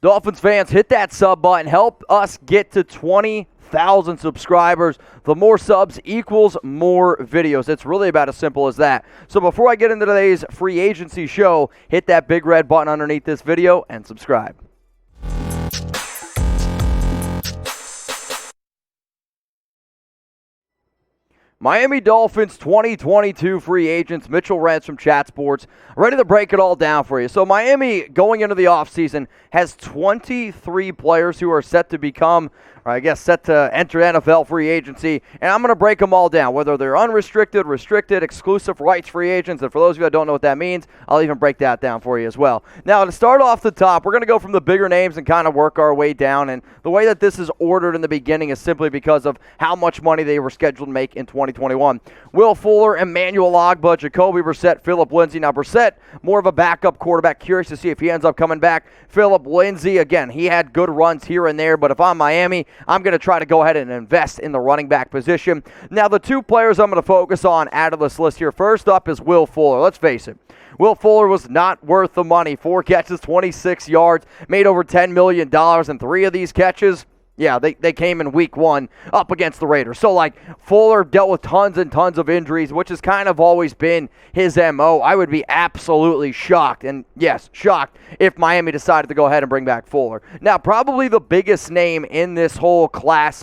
Dolphins fans, hit that sub button. Help us get to 20,000 subscribers. The more subs equals more videos. It's really about as simple as that. So before I get into today's free agency show, hit that big red button underneath this video and subscribe. Miami Dolphins 2022 free agents, Mitchell Renz from Chat Sports, ready to break it all down for you. So Miami, going into the offseason, has 23 players who are set to become, or I guess set to enter NFL free agency, and I'm going to break them all down, whether they're unrestricted, restricted, exclusive rights free agents, and for those of you that don't know what that means, I'll even break that down for you as well. Now, to start off the top, we're going to go from the bigger names and kind of work our way down, and the way that this is ordered in the beginning is simply because of how much money they were scheduled to make in 2021. Will Fuller, Emmanuel Ogbah, Jacoby Brissett, Philip Lindsay. Now, Brissett, more of a backup quarterback, curious to see if he ends up coming back. Philip Lindsay, again, he had good runs here and there, but if I'm Miami, I'm going to try to go ahead and invest in the running back position. Now, the two players I'm going to focus on out of this list here, first up is Will Fuller. Let's face it. Will Fuller was not worth the money. 4 catches, 26 yards, made over $10 million, and 3 of these catches, yeah, they came in week 1 up against the Raiders. So, Fuller dealt with tons and tons of injuries, which has kind of always been his MO. I would be absolutely shocked, and yes, shocked, if Miami decided to go ahead and bring back Fuller. Now, probably the biggest name in this whole class,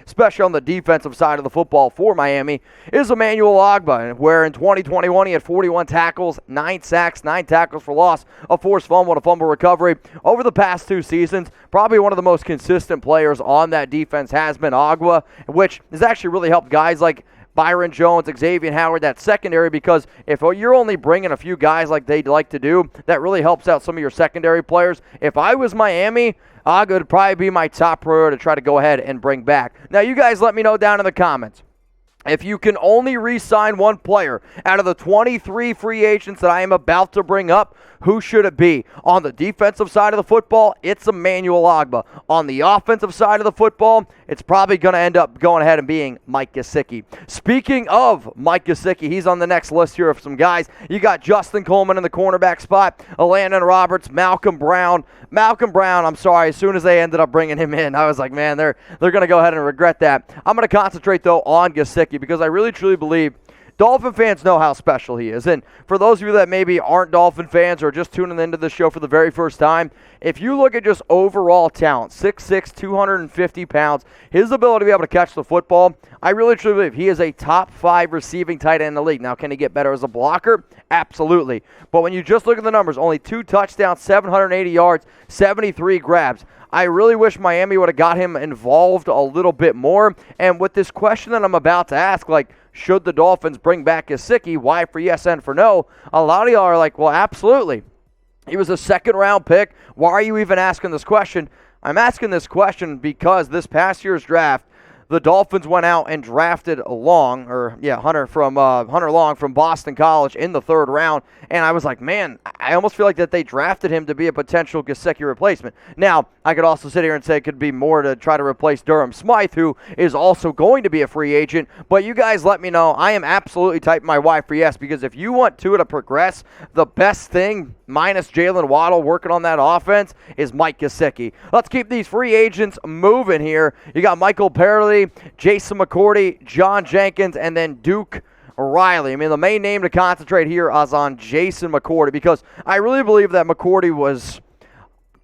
especially on the defensive side of the football for Miami, is Emmanuel Ogbah, where in 2021 he had 41 tackles, 9 sacks, 9 tackles for loss, a forced fumble, and a fumble recovery. Over the past 2 seasons, probably one of the most consistent players on that defense has been Ogbah, which has actually really helped guys like Byron Jones, Xavier Howard, that secondary, because if you're only bringing a few guys like they'd like to do, that really helps out some of your secondary players. If I was Miami, Ogbah would probably be my top priority to try to go ahead and bring back. Now, you guys let me know down in the comments. If you can only re-sign one player out of the 23 free agents that I am about to bring up, who should it be? On the defensive side of the football, it's Emmanuel Ogbah. On the offensive side of the football, it's probably going to end up going ahead and being Mike Gesicki. Speaking of Mike Gesicki, he's on the next list here of some guys. You got Justin Coleman in the cornerback spot, Elandon Roberts, Malcolm Brown. I'm sorry, as soon as they ended up bringing him in, I was like, man, they're going to go ahead and regret that. I'm going to concentrate, though, on Gesicki because I really, truly believe Dolphin fans know how special he is. And for those of you that maybe aren't Dolphin fans or just tuning into the show for the very first time, if you look at just overall talent, 6'6", 250 pounds, his ability to be able to catch the football, I really truly believe he is a top 5 receiving tight end in the league. Now, can he get better as a blocker? Absolutely. But when you just look at the numbers, only 2 touchdowns, 780 yards, 73 grabs. I really wish Miami would have got him involved a little bit more. And with this question that I'm about to ask, should the Dolphins bring back Gesicki? Why for yes and for no? A lot of y'all are like, well, absolutely. He was a second-round pick. Why are you even asking this question? I'm asking this question because this past year's draft, the Dolphins went out and drafted Hunter Long from Boston College in the 3rd round, and I was like, man, I almost feel like that they drafted him to be a potential Gesicki replacement. Now, I could also sit here and say it could be more to try to replace Durham Smythe, who is also going to be a free agent, but you guys let me know. I am absolutely typing my Y for yes, because if you want Tua to progress, the best thing, minus Jalen Waddle working on that offense, is Mike Gesicki. Let's keep these free agents moving here. You got Michael Palardy, Jason McCourty, John Jenkins, and then Duke Riley. I mean, the main name to concentrate here is on Jason McCourty, because I really believe that McCourty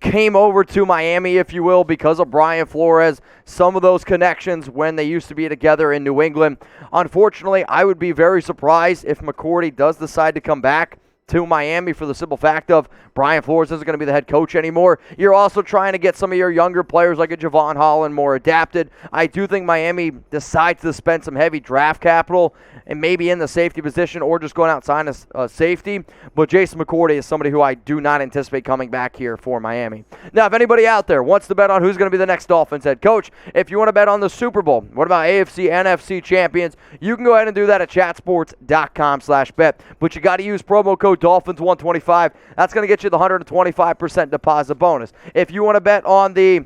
came over to Miami, if you will, because of Brian Flores, some of those connections when they used to be together in New England. Unfortunately, I would be very surprised if McCourty does decide to come back to Miami for the simple fact of Brian Flores isn't going to be the head coach anymore. You're also trying to get some of your younger players like a Javon Holland more adapted. I do think Miami decides to spend some heavy draft capital and maybe in the safety position or just going outside a safety. But Jason McCourty is somebody who I do not anticipate coming back here for Miami. Now, if anybody out there wants to bet on who's going to be the next Dolphins head coach, if you want to bet on the Super Bowl, what about AFC, NFC champions, you can go ahead and do that at chatsports.com/bet. But you got to use promo code Dolphins125. That's going to get you the 125% deposit bonus. If you want to bet on the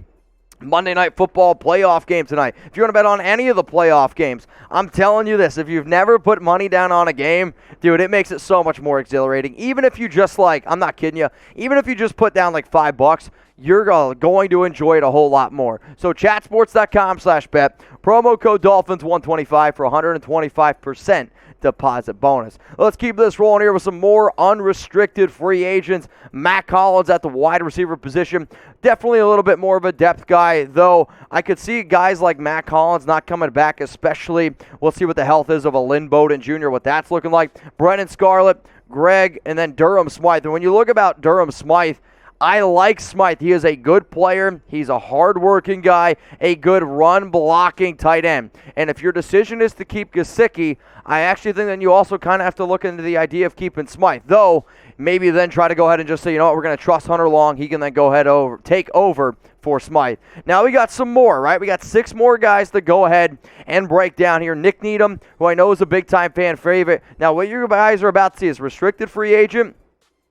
Monday Night Football playoff game tonight. If you want to bet on any of the playoff games, I'm telling you this, if you've never put money down on a game, dude, it makes it so much more exhilarating. Even if you just I'm not kidding you, even if you just put down like $5, you're going to enjoy it a whole lot more. So chatsports.com/bet, promo code Dolphins125 for 125% deposit bonus. Let's keep this rolling here with some more unrestricted free agents. Mack Hollins at the wide receiver position. Definitely a little bit more of a depth guy, though I could see guys like Mack Hollins not coming back, especially we'll see what the health is of a Lynn Bowden Jr., what that's looking like. Brennan Scarlett, Greg, and then Durham Smythe. And when you look about Durham Smythe, I like Smythe. He is a good player. He's a hard-working guy, a good run-blocking tight end. And if your decision is to keep Gesicki, I actually think then you also kind of have to look into the idea of keeping Smythe. Though, maybe then try to go ahead and just say, you know what, we're going to trust Hunter Long. He can then go ahead take over for Smythe. Now we got some more, right? We got 6 more guys to go ahead and break down here. Nik Needham, who I know is a big-time fan favorite. Now what you guys are about to see is restricted free agent,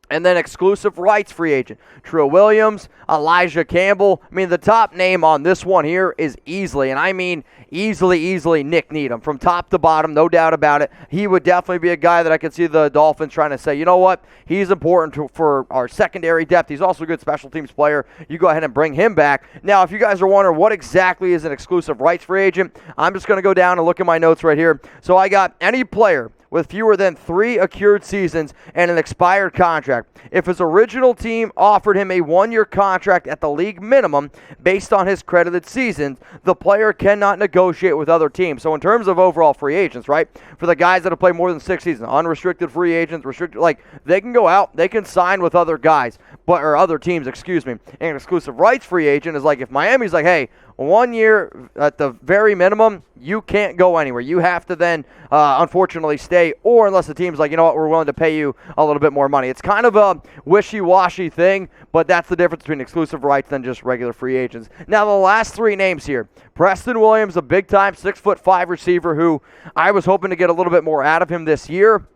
and then exclusive rights free agent. Trill Williams, Elijah Campbell. I mean, the top name on this one here is easily, and I mean easily Nik Needham. From top to bottom, no doubt about it. He would definitely be a guy that I could see the Dolphins trying to say, you know what, he's important for our secondary depth. He's also a good special teams player. You go ahead and bring him back. Now, if you guys are wondering what exactly is an exclusive rights free agent, I'm just going to go down and look at my notes right here. So I got any player with fewer than 3 accrued seasons and an expired contract. If his original team offered him a 1-year contract at the league minimum based on his credited seasons, the player cannot negotiate with other teams. So in terms of overall free agents, right, for the guys that have played more than 6 seasons, unrestricted free agents, restricted, they can go out, they can sign with other guys, or other teams, excuse me. And an exclusive rights free agent is if Miami's hey, 1 year at the very minimum, you can't go anywhere. You have to then, unfortunately, stay, or unless the team's you know what, we're willing to pay you a little bit more money. It's kind of a wishy-washy thing, but that's the difference between exclusive rights and just regular free agents. Now, the last 3 names here. Preston Williams, a big-time 6'5" receiver who I was hoping to get a little bit more out of him this year.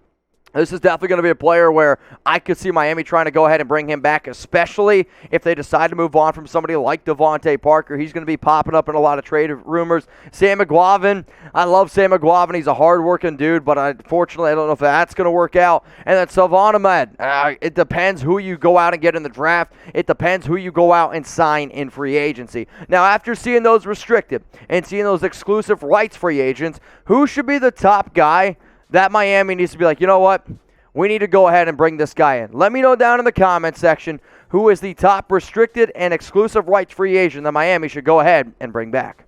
This is definitely going to be a player where I could see Miami trying to go ahead and bring him back, especially if they decide to move on from somebody like Devontae Parker. He's going to be popping up in a lot of trade rumors. Sam McGlavin, I love Sam McGlavin. He's a hard-working dude, but unfortunately, I don't know if that's going to work out. And then Salvon Ahmed, it depends who you go out and get in the draft. It depends who you go out and sign in free agency. Now, after seeing those restricted and seeing those exclusive rights free agents, who should be the top guy that Miami needs to be you know what? We need to go ahead and bring this guy in. Let me know down in the comment section who is the top restricted and exclusive rights free agent that Miami should go ahead and bring back.